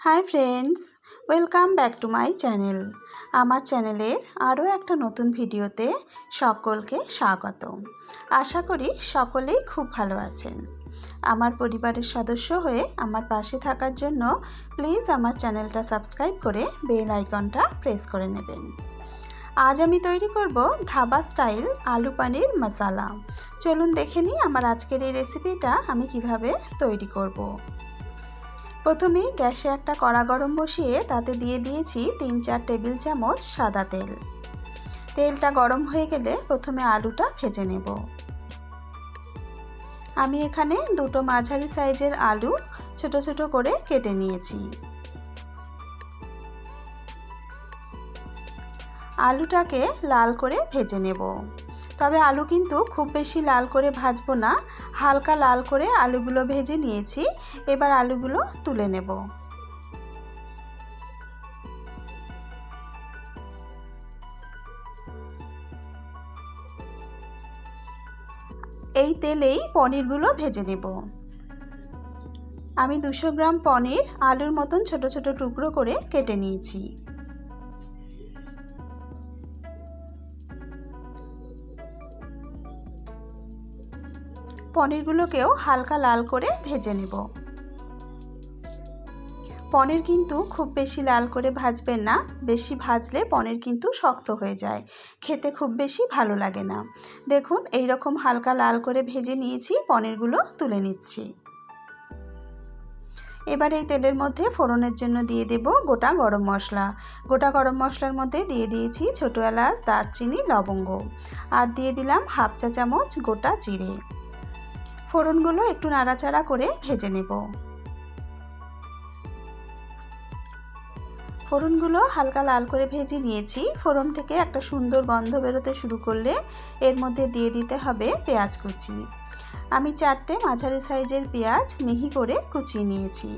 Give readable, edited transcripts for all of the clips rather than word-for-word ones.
Hi friends, welcome back to my channel. আমার চ্যানেলের আরও একটা নতুন ভিডিওতে সকলকে স্বাগত। আশা করি সকলেই খুব ভালো আছেন। আমার পরিবারের সদস্য হয়ে আমার পাশে থাকার জন্য প্লিজ আমার চ্যানেলটা সাবস্ক্রাইব করে বেল আইকনটা প্রেস করে নেবেন। আজ আমি তৈরি করব ধাবা স্টাইল আলু পানির মশালা। চলুন দেখে নিই আমার আজকের এই রেসিপিটা আমি কিভাবে তৈরি করব। প্রথমেই গ্যাসে একটা কড়া গরম বসিয়ে তাতে দিয়ে দিয়েছি 3-4 টেবিল চামচ সাদা তেল। তেলটা গরম হয়ে গেলে প্রথমে আলুটা ভেজে নেব। আমি এখানে দুটো মাঝারি সাইজের আলু ছোট ছোট করে কেটে নিয়েছি। আলুটাকে লাল করে ভেজে নেব, তবে আলু কিন্তু খুব বেশি লাল করে ভাজবো না, হালকা লাল করে আলুগুলো ভেজে নিয়েছি। এবার আলুগুলো তুলে নেব। এই তেলেই পনিরগুলো ভেজে নেব। আমি 200 গ্রাম পনির আলুর মতন ছোট ছোট টুকরো করে কেটে নিয়েছি। পনিরগুলোকেও হালকা লাল করে ভেজে নেব। পনির কিন্তু খুব বেশি লাল করে ভাজবেন না, বেশি ভাজলে পনির কিন্তু শক্ত হয়ে যায়, খেতে খুব বেশি ভালো লাগে না। দেখুন এই রকম হালকা লাল করে ভেজে নিয়েছি, পনিরগুলো তুলে নিচ্ছি। এবার এই তেলের মধ্যে ফোড়নের জন্য দিয়ে দেব গোটা গরম মশলা। গোটা গরম মশলার মধ্যে দিয়ে দিয়েছি ছোটো এলাচ, দারচিনি, লবঙ্গ, আর দিয়ে দিলাম হাফ চা চামচ গোটা জিরে। ফোড়নগুলো একটু নাড়াচাড়া করে ভেজে নেব। ফোড়নগুলো হালকা লাল করে ভেজে নিয়েছি। ফোড়ন থেকে একটা সুন্দর গন্ধ বেরোতে শুরু করলে এর মধ্যে দিয়ে দিতে হবে পেঁয়াজ কুচি। আমি 4টে মাঝারি সাইজের পেঁয়াজ মিহি করে কুচিয়ে নিয়েছি।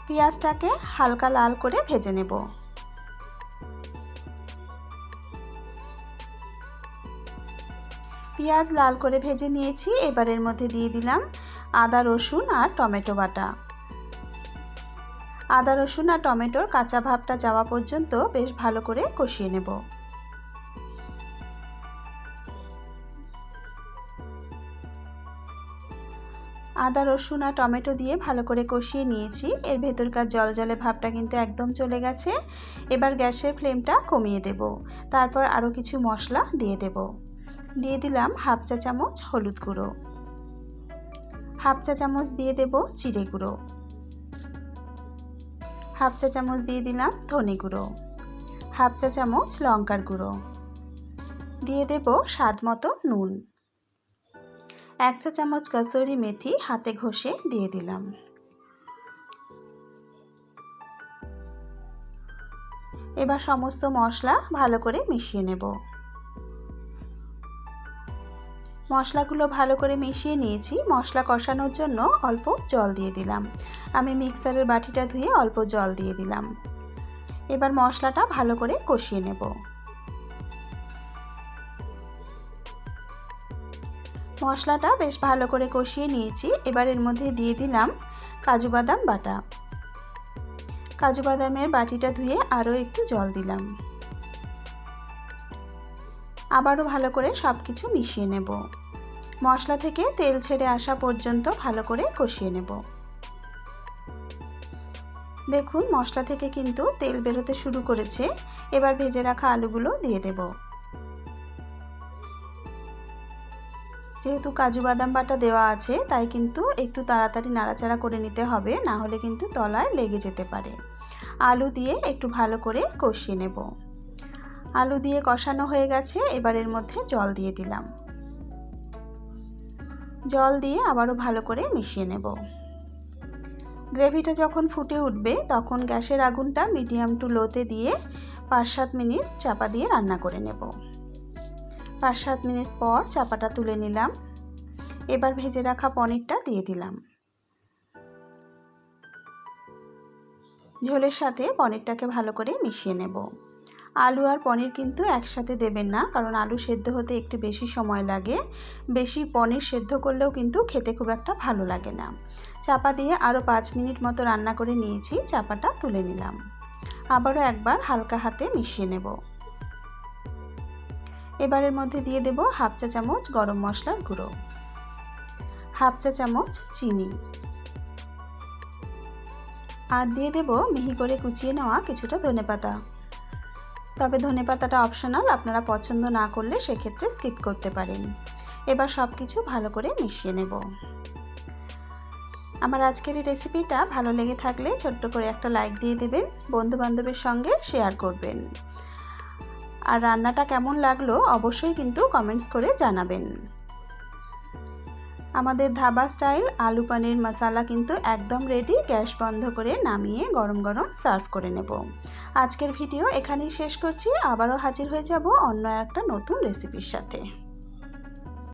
পেঁয়াজটাকে হালকা লাল করে ভেজে নেব। পেঁয়াজ লাল করে ভেজে নিয়েছি। এবার এর মধ্যে দিয়ে দিলাম আদা, রসুন আর টমেটো বাটা। আদা, রসুন আর টমেটোর কাঁচা ভাবটা যাওয়া পর্যন্ত বেশ ভালো করে কষিয়ে নেব। আদা, রসুন আর টমেটো দিয়ে ভালো করে কষিয়ে নিয়েছি। এর ভেতরকার জলজলে ভাবটা কিন্তু একদম চলে গেছে। এবার গ্যাসের ফ্লেমটা কমিয়ে দেব। তারপর আরও কিছু মশলা দিয়ে দেব। দিয়ে দিলাম হাফ চা চামচ হলুদ গুঁড়ো, হাফ চা চামচ দিয়ে দেব জিরে গুঁড়ো, হাফ চা চামচ দিয়ে দিলাম ধনে গুঁড়ো, হাফ চা চামচ লঙ্কার গুঁড়ো, দিয়ে দেব স্বাদ মতো নুন, 1 চা চামচ কাসুরি মেথি হাতে ঘষে দিয়ে দিলাম। এবার সমস্ত মশলা ভালো করে মিশিয়ে নেব। মশলাগুলো ভালো করে মিশিয়ে নিয়েছি। মশলা কষানোর জন্য অল্প জল দিয়ে দিলাম। আমি মিক্সারের বাটিটা ধুয়ে অল্প জল দিয়ে দিলাম। এবার মশলাটা ভালো করে কষিয়ে নেব। মশলাটা বেশ ভালো করে কষিয়ে নিয়েছি। এবার এর মধ্যে দিয়ে দিলাম কাজু বাদাম বাটা। কাজু বাদামের বাটিটা ধুয়ে আরও একটু জল দিলাম। আবারও ভালো করে সব কিছু মিশিয়ে নেব। মশলা থেকে তেল ছেড়ে আসা পর্যন্ত ভালো করে কষিয়ে নেব। দেখুন মশলা থেকে কিন্তু তেল বেরোতে শুরু করেছে। এবার ভেজে রাখা আলুগুলো দিয়ে দেব। যেহেতু কাজু বাদাম বাটা দেওয়া আছে তাই কিন্তু একটু তাড়াতাড়ি নাড়াচাড়া করে নিতে হবে, না হলে কিন্তু তলায় লেগে যেতে পারে। আলু দিয়ে একটু ভালো করে কষিয়ে নেব। আলু দিয়ে কষানো হয়ে গেছে। এবার এর মধ্যে জল দিয়ে দিলাম। জল দিয়ে আবারও ভালো করে মিশিয়ে নেব। গ্রেভিটা যখন ফুটে উঠবে তখন গ্যাসের আগুনটা মিডিয়াম টু লোতে দিয়ে 5-7 মিনিট চাপা দিয়ে রান্না করে নেব। 5-7 মিনিট পর চাপাটা তুলে নিলাম। এবার ভেজে রাখা পনিরটা দিয়ে দিলাম। ঝোলের সাথে পনিরটাকে ভালো করে মিশিয়ে নেব। আলু আর পনির কিন্তু একসাথে দেবেন না, কারণ আলু সেদ্ধ হতে একটু বেশি সময় লাগে। বেশি পনির সেদ্ধ করলেও কিন্তু খেতে খুব একটা ভালো লাগে না। চাপা দিয়ে আরও 5 মিনিট মতো রান্না করে নিয়েছি, চাপাটা তুলে নিলাম। আবারও একবার হালকা হাতে মিশিয়ে নেব। এবারের মধ্যে দিয়ে দেব হাফ চা চামচ গরম মশলার গুঁড়ো, হাফ চা চামচ চিনি, আর দিয়ে দেব মিহি করে কুচিয়ে নেওয়া কিছুটা ধনেপাতা। তবে ধনেপাতাটা অপশনাল, আপনারা পছন্দ না করলে সেক্ষেত্রে স্কিপ করতে পারেন। এবার সব কিছু ভালো করে মিশিয়ে নেব। আমার আজকের এই রেসিপিটা ভালো লেগে থাকলে ছোট্ট করে একটা লাইক দিয়ে দেবেন, বন্ধুবান্ধবের সঙ্গে শেয়ার করবেন। আর রান্নাটা কেমন লাগলো অবশ্যই কিন্তু কমেন্টস করে জানাবেন। আমাদের ধাবা স্টাইল আলু পনির মশালা কিন্তু একদম রেডি। গ্যাস বন্ধ করে নামিয়ে গরম গরম সার্ভ করে নেব। আজকের ভিডিও এখানেই শেষ করছি। আবারও হাজির হয়ে যাব অন্য একটা নতুন রেসিপির সাথে।